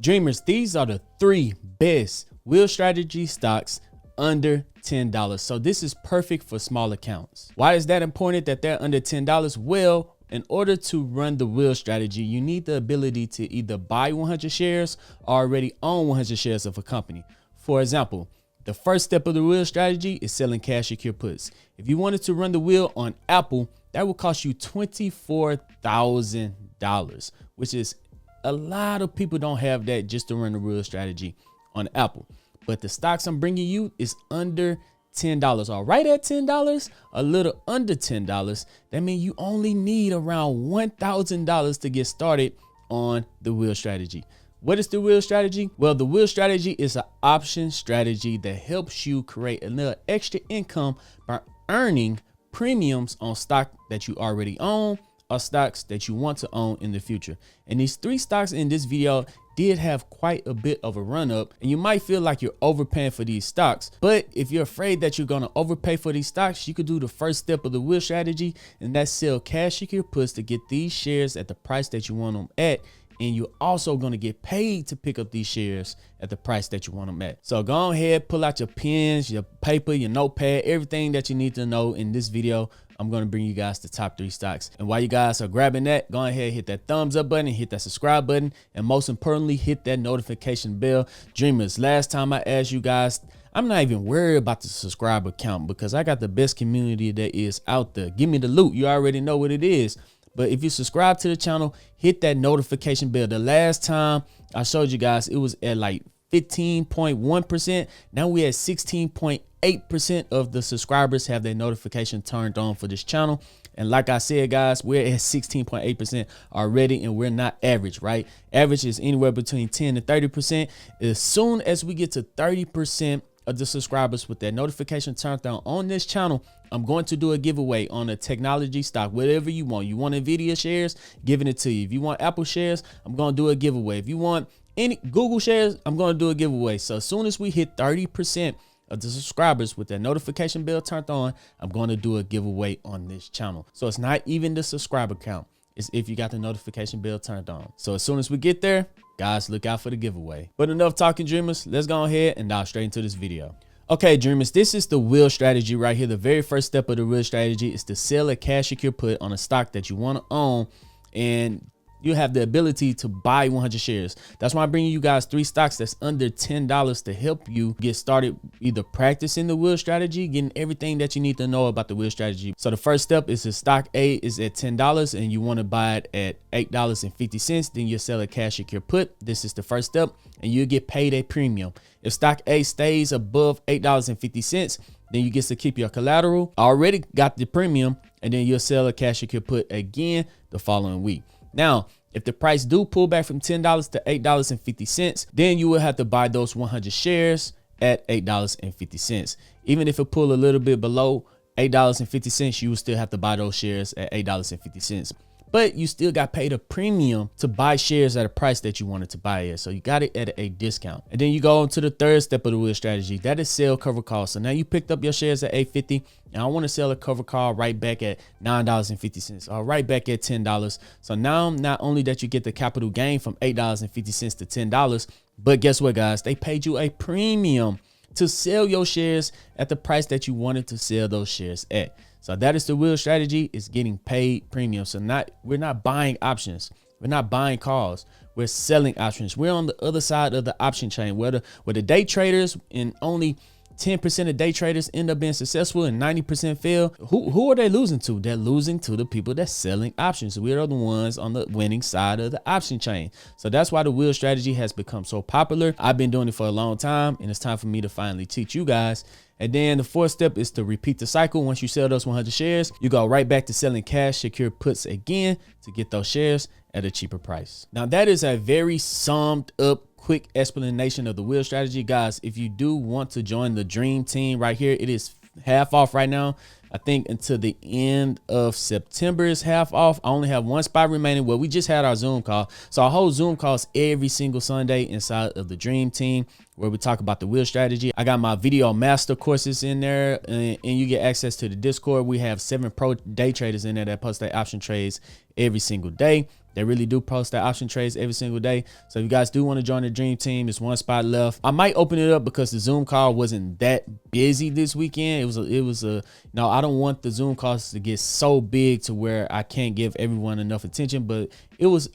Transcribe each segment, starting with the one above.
Dreamers, these are the 3 best wheel strategy stocks under $10. So this is perfect for small accounts. Why is that important that they're under $10? Well, in order to run the wheel strategy, you need the ability to either buy 100 shares or already own 100 shares of a company. For example, the first step of the wheel strategy is selling cash secure puts. If you wanted to run the wheel on Apple, that would cost you $24,000, which is a lot of people don't have that just to run the wheel strategy on Apple. But the stocks I'm bringing you is under $10, or right at $10, a little under $10. That means you only need around $1,000 to get started on the wheel strategy. What is the wheel strategy? Well, the wheel strategy is an option strategy that helps you create a little extra income by earning premiums on stock that you already own or stocks that you want to own in the future. And these 3 stocks in this video did have quite a bit of a run up, and you might feel like you're overpaying for these stocks. But if you're afraid that you're going to overpay for these stocks, you could do the first step of the wheel strategy, and that's sell cash secure puts to get these shares at the price that you want them at. And you're also going to get paid to pick up these shares at the price that you want them at. So go ahead, pull out your pens, your paper, your notepad, everything that you need to know in this video. I'm going to bring you guys the top 3 stocks. And while you guys are grabbing that, go ahead, hit that thumbs up button, hit that subscribe button, and most importantly, hit that notification bell. Dreamers, last time I asked you guys, I'm not even worried about the subscriber count because I got the best community that is out there. Give me the loot. You already know what it is. But if you subscribe to the channel, hit that notification bell. The last time I showed you guys, it was at like 15.1%. Now we at 16.8% of the subscribers have their notification turned on for this channel. And like I said, guys, we're at 16.8% already, and we're not average, right? Average is anywhere between 10 and 30%. As soon as we get to 30% of the subscribers with that notification turned on this channel, I'm going to do a giveaway on a technology stock, whatever you want. You want Nvidia shares, giving it to you. If you want Apple shares, I'm going to do a giveaway. If you want any Google shares, I'm going to do a giveaway. So as soon as we hit 30% of the subscribers with that notification bell turned on, I'm going to do a giveaway on this channel. So it's not even the subscriber count. It's if you got the notification bell turned on. So as soon as we get there, guys, look out for the giveaway. But enough talking, Dreamers. Let's go ahead and dive straight into this video. Okay, Dreamers, this is the wheel strategy right here. The very first step of the wheel strategy is to sell a cash secure put on a stock that you want to own, and you have the ability to buy 100 shares. That's why I'm bringing you guys 3 stocks that's under $10 to help you get started either practicing the wheel strategy, getting everything that you need to know about the wheel strategy. So the first step is the stock A is at $10 and you want to buy it at $8.50. Then you sell a cash secure put. This is the first step, and you get paid a premium. If stock A stays above $8.50, then you get to keep your collateral. I already got the premium, and then you'll sell a cash secure put again the following week. Now, if the price do pull back from $10 to $8.50, then you will have to buy those 100 shares at $8.50. Even if it pull a little bit below $8.50, you will still have to buy those shares at $8.50. But you still got paid a premium to buy shares at a price that you wanted to buy it. So you got it at a discount. And then you go on to the third step of the wheel strategy. That is sell cover call. So now you picked up your shares at $8.50, and I want to sell a cover call right back at $9.50 or right back at $10. So now not only that you get the capital gain from $8.50 to $10, but guess what, guys? They paid you a premium to sell your shares at the price that you wanted to sell those shares at. So that is the wheel strategy, is getting paid premium. So we're not buying options. We're not buying calls. We're selling options. We're on the other side of the option chain where the day traders, and only 10% of day traders end up being successful and 90% fail. Who are they losing to? They're losing to the people that's selling options. We are the ones on the winning side of the option chain. So that's why the wheel strategy has become so popular. I've been doing it for a long time, and it's time for me to finally teach you guys. And then the fourth step is to repeat the cycle. Once you sell those 100 shares, you go right back to selling cash secure puts again to get those shares at a cheaper price. Now that is a very summed up quick explanation of the wheel strategy. Guys, if you do want to join the dream team right here, it is half off right now. I think until the end of September is half off. I only have 1 spot remaining. Well, we just had our Zoom call. So our whole Zoom calls every single Sunday inside of the dream team, where we talk about the wheel strategy. I got my video master courses in there, and you get access to the Discord. We have 7 pro day traders in there that post their option trades every single day. They really do post their option trades every single day. So if you guys do want to join the dream team, there's one spot left. I might open it up because the Zoom call wasn't that busy this weekend. It was a no, I don't want the Zoom calls to get so big to where I can't give everyone enough attention, but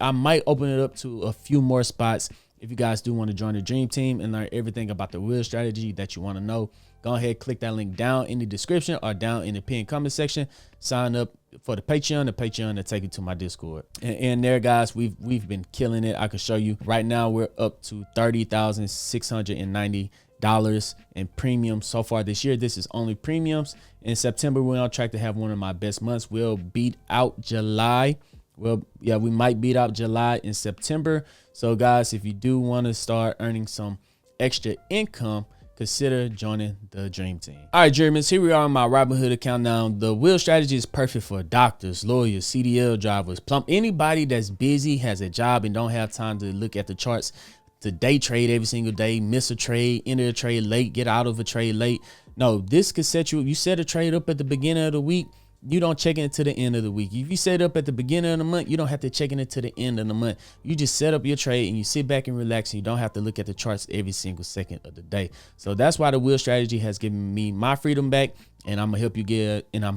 I might open it up to a few more spots. If you guys do want to join the dream team and learn everything about the wheel strategy that you want to know, go ahead, click that link down in the description or down in the pinned comment section. Sign up for the Patreon to take you to my Discord. And there, guys, we've been killing it. I can show you right now we're up to $30,690 in premiums so far this year. This is only premiums. In September, we're on track to have one of my best months. We'll beat out July. Well, yeah, we might beat out July in September. So guys, if you do want to start earning some extra income, consider joining the dream team. All right, Germans, here we are on my Robinhood account now. The wheel strategy is perfect for doctors, lawyers, CDL drivers, anybody that's busy, has a job, and don't have time to look at the charts, to day trade every single day, miss a trade, enter a trade late, get out of a trade late. No, this could set you set a trade up at the beginning of the week. You don't check it to the end of the week. If you set up at the beginning of the month, you don't have to check it to the end of the month. You just set up your trade and you sit back and relax, and you don't have to look at the charts every single second of the day. So that's why the wheel strategy has given me my freedom back, and I'm gonna help you get your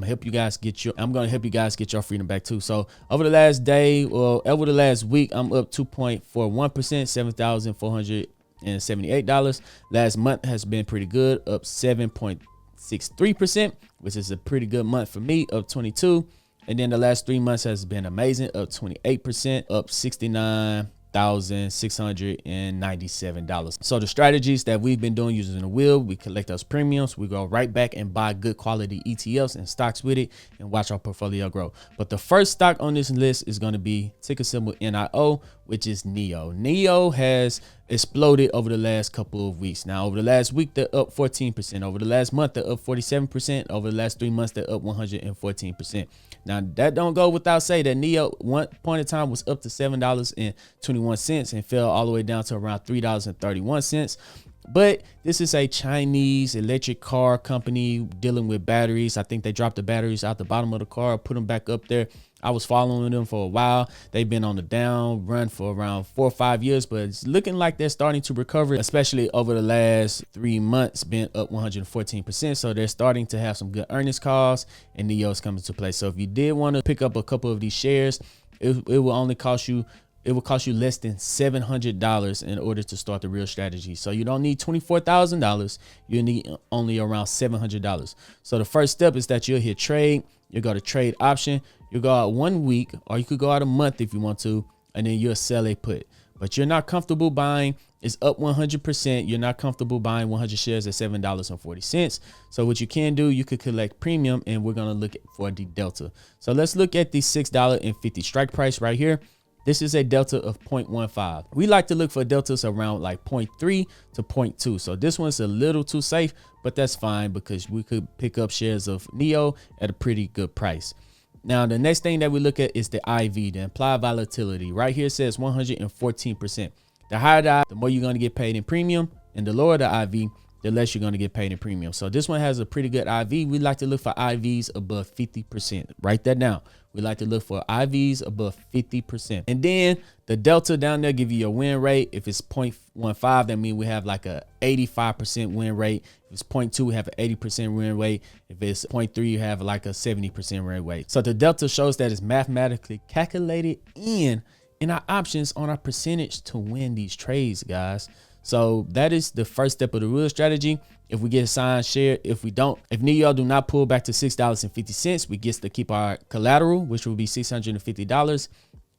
freedom back too. So over the last day, or over the last week, I'm up 2.41%, $7,478. Last month has been pretty good, up 7.63%, which is a pretty good month for me, up 22. And then the last 3 months has been amazing, up 28%, up $69,697. So the strategies that we've been doing using the wheel, we collect those premiums, we go right back and buy good quality ETFs and stocks with it and watch our portfolio grow. But the first stock on this list is going to be ticker symbol NIO, which is NIO. NIO has exploded over the last couple of weeks. Now, over the last week, they're up 14%. Over the last month, they're up 47%. Over the last 3 months, they're up 114%. Now, that don't go without say that NIO, one point in time, was up to $7.21 and fell all the way down to around $3.31. But this is a Chinese electric car company dealing with batteries. I think they dropped the batteries out the bottom of the car, put them back up there. I was following them for a while. They've been on the down run for around 4 or 5 years, but it's looking like they're starting to recover, especially over the last 3 months, been up 114%. So they're starting to have some good earnings calls, and NIO is coming to play. So if you did want to pick up a couple of these shares, it will only cost you, it will cost you less than $700 in order to start the real strategy. So you don't need $24,000. You need only around $700. So the first step is that you'll hit trade. You go to trade option. You go out 1 week, or you could go out a month if you want to, and then you'll sell a put. But you're not comfortable buying. It's up 100%. You're not comfortable buying 100 shares at $7.40. So what you can do, you could collect premium, and we're going to look for the delta. So let's look at the $6.50 strike price right here. This is a delta of 0.15. We like to look for deltas around like 0.3 to 0.2. So this one's a little too safe, but that's fine because we could pick up shares of NIO at a pretty good price. Now, the next thing that we look at is the IV, the implied volatility. Right here it says 114%. The higher the IV, the more you're going to get paid in premium, and the lower the IV, the less you're going to get paid in premium. So this one has a pretty good IV. We like to look for IVs above 50%. Write that down. We like to look for IVs above 50%. And then the delta down there give you your win rate. If it's 0.15, that means we have like a 85% win rate. If it's 0.2, we have an 80% win rate. If it's 0.3, you have like a 70% win rate. So the delta shows that it's mathematically calculated in our options on our percentage to win these trades, guys. So that is the first step of the real strategy. If we get a signed share, if NIO do not pull back to $6.50, we get to keep our collateral, which will be $650,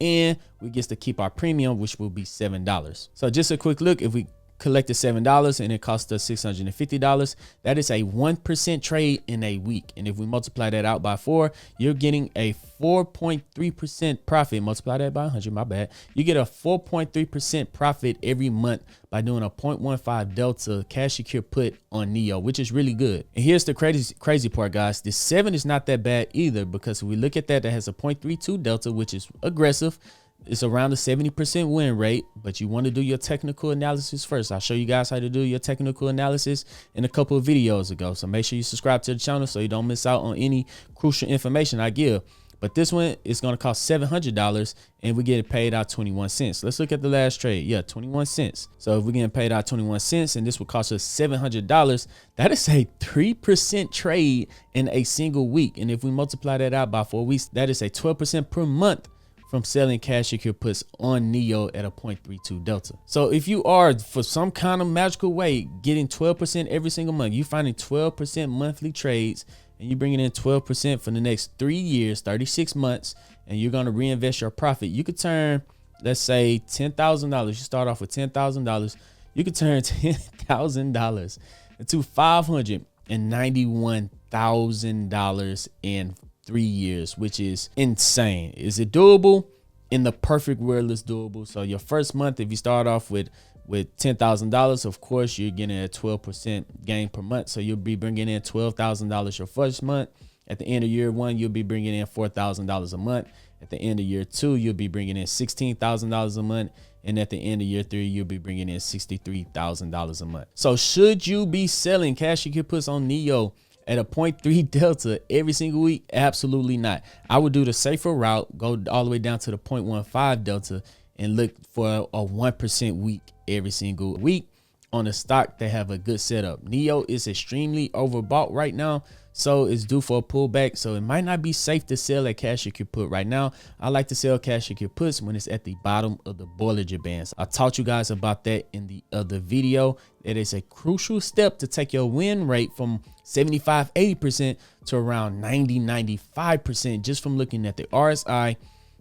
and we get to keep our premium, which will be $7. So just a quick look, if we collected $7 and it cost us $650, that is a 1% trade in a week. And if we multiply that out by 4, you're getting a 4.3% profit. Multiply that by 100, my bad. You get a 4.3% profit every month by doing a 0.15 delta cash secure put on NIO, which is really good. And here's the crazy part, guys. This 7 is not that bad either, because if we look at that has a 0.32 delta, which is aggressive. It's around a 70% win rate, but you want to do your technical analysis first. I'll show you guys how to do your technical analysis in a couple of videos ago. So make sure you subscribe to the channel so you don't miss out on any crucial information I give. But this one is going to cost $700 and we're getting paid out 21 cents. Let's look at the last trade. Yeah, 21 cents. So if we're getting paid out 21 cents and this would cost us $700, that is a 3% trade in a single week. And if we multiply that out by 4 weeks, that is a 12% per month from selling cash secure puts on NEO at a 0.32 delta. So if you are, for some kind of magical way, getting 12% every single month, you finding 12% monthly trades, and you're bringing in 12% for the next 3 years, 36 months, and you're going to reinvest your profit. You could turn, let's say $10,000. You start off with $10,000. You could turn $10,000 into $591,000 in 3 years, which is insane. Is it doable? In the perfect world, it's doable. So your first month, if you start off with $10,000, of course, you're getting a 12% gain per month. So you'll be bringing in $12,000 your first month. At the end of year one, you'll be bringing in $4,000 a month. At the end of year two, you'll be bringing in $16,000 a month. And at the end of year three, you'll be bringing in $63,000 a month. So should you be selling cash secure puts on NEO at a 0.3 delta every single week? Absolutely not. I would do the safer route, go all the way down to the 0.15 delta and look for a 1% week every single week on a stock that have a good setup. NEO is extremely overbought right now, so it's due for a pullback. So it might not be safe to sell at cash secure put right now. I like to sell cash secure puts when it's at the bottom of the Bollinger Bands. I taught you guys about that in the other video. It is a crucial step to take your win rate from 75-80% to around 90-95% just from looking at the RSI,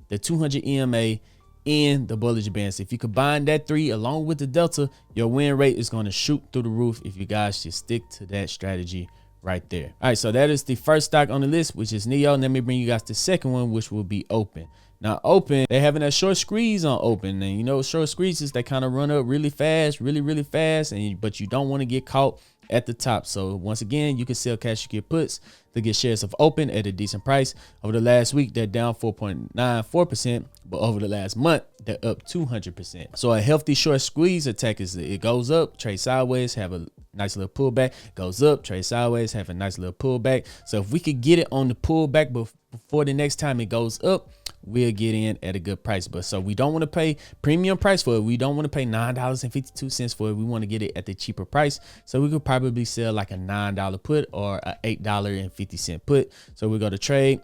the 200 EMA, and the Bollinger Bands. If you combine that three along with the delta, your win rate is going to shoot through the roof if you guys just stick to that strategy right there. All right, so that is the first stock on the list, which is NEO. Let me bring you guys the second one, which will be Open. Now, Open, they're having a short squeeze on Open, and you know, short squeezes, they kind of run up really fast, really fast, but you don't want to get caught at the top. So once again, you can sell cash secure puts to get shares of Open at a decent price. Over the last week, they're down 4.94%, but over the last month, they're up 200%. So a healthy short squeeze attack is it goes up, trade sideways, have a nice little pullback, goes up, trade sideways, have a nice little pullback. So if we could get it on the pullback before the next time it goes up, we'll get in at a good price. But so we don't want to pay premium price for it. We don't want to pay $9.52 for it. We want to get it at the cheaper price. So we could probably sell like a $9 put or a $8.50 put. So we go to trade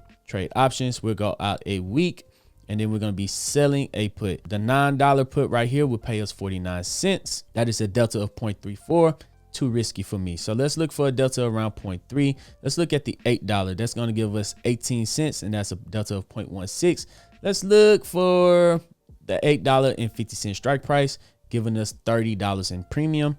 options. We'll go out a week, and then we're going to be selling a put. The $9 put right here will pay us 49 cents. That is a delta of 0.34. Too risky for me. So let's look for a delta around 0.3. Let's look at the $8. That's going to give us 18 cents, and that's a delta of 0.16. Let's look for the $8.50 strike price, giving us $30 in premium.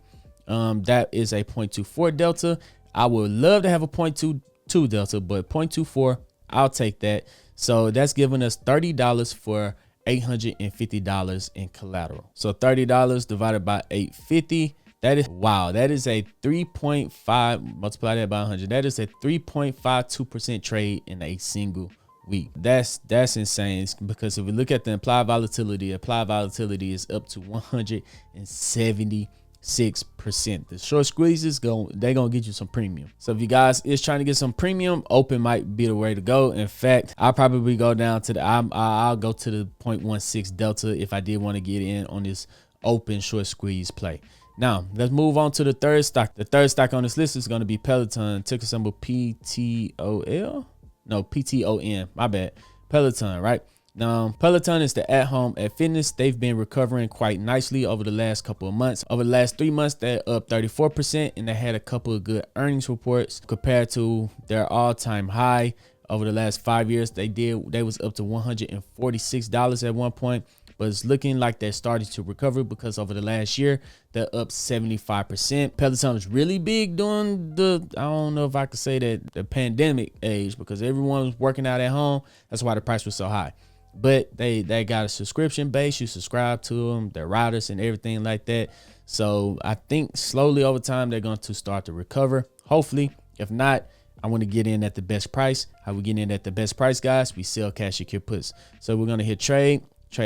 That is a 0.24 delta. I would love to have a 0.22 delta, but 0.24, I'll take that. So that's giving us $30 for $850 in collateral. So $30 divided by 850. That is, wow, that is a 3.5, multiply that by 100. That is a 3.52% trade in a single week. That's insane, because if we look at the implied volatility is up to 176%. The short squeezes they're gonna get you some premium. So if you guys is trying to get some premium, Open might be the way to go. In fact, I'll probably go down to I'll go to the 0.16 delta if I did want to get in on this Open short squeeze play. Now, let's move on to the third stock. The third stock on this list is going to be Peloton, ticker symbol PTOL. No, PTON. My bad. Peloton, right? Now, Peloton is the at-home fitness. They've been recovering quite nicely over the last couple of months. Over the last 3 months, they're up 34%, and they had a couple of good earnings reports compared to their all-time high. Over the last 5 years, they was up to $146 at one point. But it's looking like they're starting to recover, because over the last year, they're up 75%. Peloton was really big during I don't know if I could say that, the pandemic age, because everyone was working out at home. That's why the price was so high. But they got a subscription base. You subscribe to them, their riders and everything like that. So I think slowly over time, they're going to start to recover. Hopefully. If not, I want to get in at the best price. How we get in at the best price, guys? We sell cash secure puts. So we're going to hit trade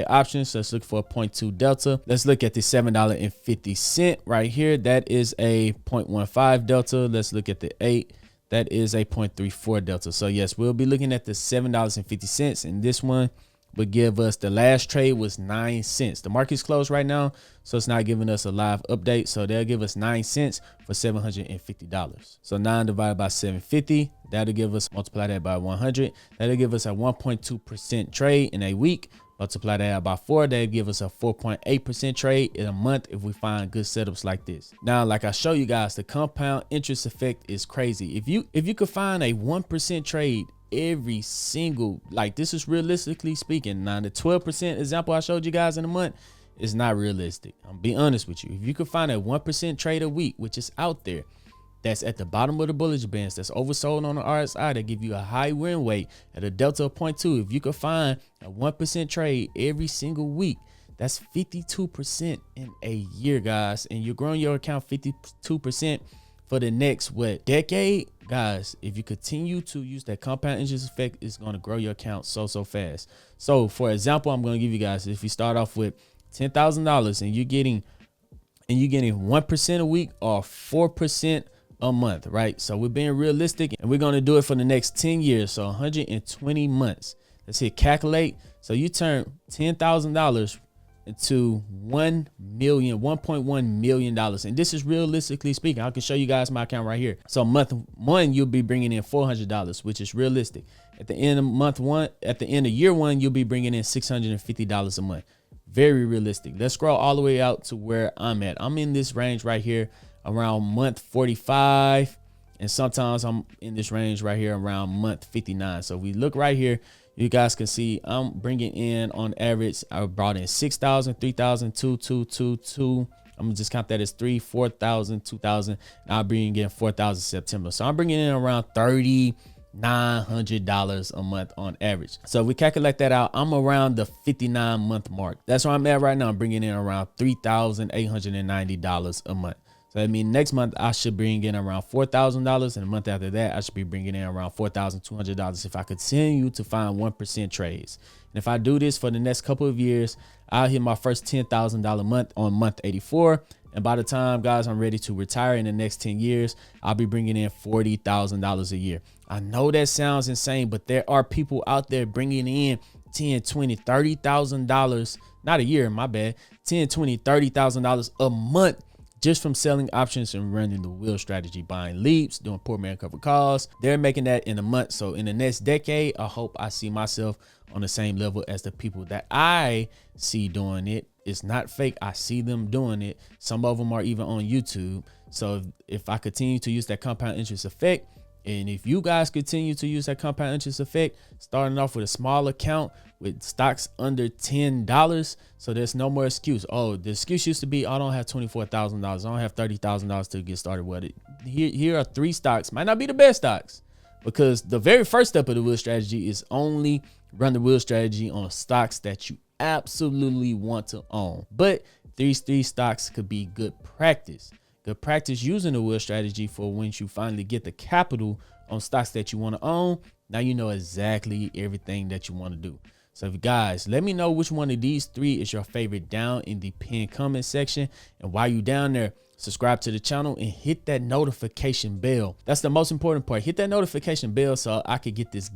options. So let's look for a 0.2 delta. Let's look at the $7.50 right here. That is a 0.15 delta. Let's look at the $8. that is a 0.34 delta. So yes, we'll be looking at the $7.50, and this one would give us, the last trade was 9 cents. The market's closed right now, so it's not giving us a live update. So they'll give us 9 cents for $750. So 9 divided by 750, that'll give us, multiply that by 100, that'll give us a 1.2% trade in a week. Multiply that by 4, that'll give us a 4.8% trade in a month if we find good setups like this. Now, like I show you guys, the compound interest effect is crazy. If you could find a 1% trade every single, like, this is realistically speaking. Now the 12% example I showed you guys in a month is not realistic. I'm being honest with you. If you could find a 1% trade a week, which is out there, that's at the bottom of the Bollinger Bands, that's oversold on the RSI, that give you a high win weight at a delta of 0.2. If you could find a 1% trade every single week, that's 52% in a year, guys, and you're growing your account 52% for the next decade. Guys, if you continue to use that compound interest effect, it's going to grow your account so fast. So for example, I'm going to give you guys, if you start off with $10,000 and you're getting 1% a week or 4% a month, right? So we're being realistic, and we're going to do it for the next 10 years, so 120 months. Let's hit calculate. So you turn $10,000 into $1.1 million, and this is realistically speaking. I can show you guys my account right here. So month one, you'll be bringing in $400, which is realistic. At the end of month one, at the end of year one, you'll be bringing in $650 a month. Very realistic. Let's scroll all the way out to where I'm at. I'm in this range right here around month 45, and sometimes I'm in this range right here around month 59. So we look right here, you guys can see I'm bringing in, on average, I brought in 6,000, 3,000, 2, 2, 2, 2. I'm gonna just count that as 3, 4,000, 2,000. Now I'm bringing in 4,000 September. So I'm bringing in around $3,900 a month on average. So if we calculate that out, I'm around the 59 month mark. That's where I'm at right now. I'm bringing in around $3,890 a month. So I mean, next month I should bring in around $4,000, and the month after that I should be bringing in around $4,200 if I continue to find 1% trades. And if I do this for the next couple of years, I'll hit my first $10,000 month on month 84. And by the time, guys, I'm ready to retire in the next 10 years, I'll be bringing in $40,000 a year. I know that sounds insane, but there are people out there bringing in $10, $20, $30,000, not a year, my bad, $10, $20, $30,000 a month, just from selling options and running the wheel strategy, buying leaps, doing poor man covered calls. They're making that in a month. So in the next decade, I hope I see myself on the same level as the people that I see doing it. It's not fake. I see them doing it. Some of them are even on YouTube. So if I continue to use that compound interest effect, and if you guys continue to use that compound interest effect, starting off with a small account with stocks under $10, so there's no more excuse. Oh, the excuse used to be, I don't have $24,000. I don't have $30,000 to get started with it. Here are 3 stocks. Might not be the best stocks, because the very first step of the wheel strategy is only run the wheel strategy on stocks that you absolutely want to own. But these 3 stocks could be good practice. Good practice using the wheel strategy for once you finally get the capital on stocks that you want to own. Now you know exactly everything that you want to do. So guys, let me know which one of these 3 is your favorite down in the pinned comment section. And while you down there, subscribe to the channel and hit that notification bell. That's the most important part. Hit that notification bell so I could get this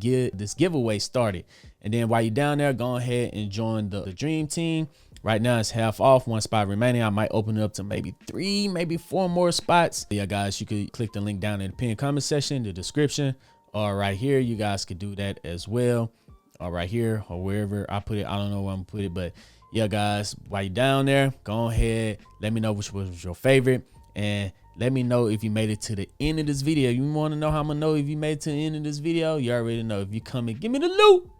giveaway started. And then while you're down there, go ahead and join the Dream Team. Right now it's half off, 1 spot remaining. I might open it up to maybe 3, maybe 4 more spots. Yeah, guys, you could click the link down in the pinned comment section, the description, or right here. You guys could do that as well, or right here, or wherever I put it. I don't know where I'm gonna put it, but yeah, guys, while you're down there, go ahead, let me know which was your favorite, and let me know if you made it to the end of this video. You want to know how I'm gonna know if you made it to the end of this video? You already know. If you come and give me the loot,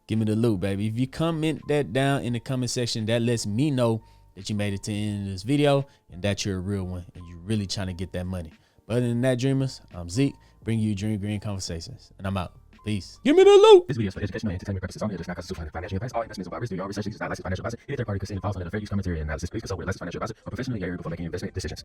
give me the loot, baby. If you comment that down in the comment section, that lets me know that you made it to the end of this video and that you're a real one and you're really trying to get that money. But other than that, dreamers, I'm Zeke, bringing you Dream Green Conversations, and I'm out. Peace. Give me the loot. This video is for educational and entertainment purposes only. It does not constitute financial advice. All investments are by risk. Do your own research. This is not licensed financial advisor. Any third party considered false under the fair use commentary and analysis. Please consult with a licensed financial advisor or professional in your area before making investment decisions.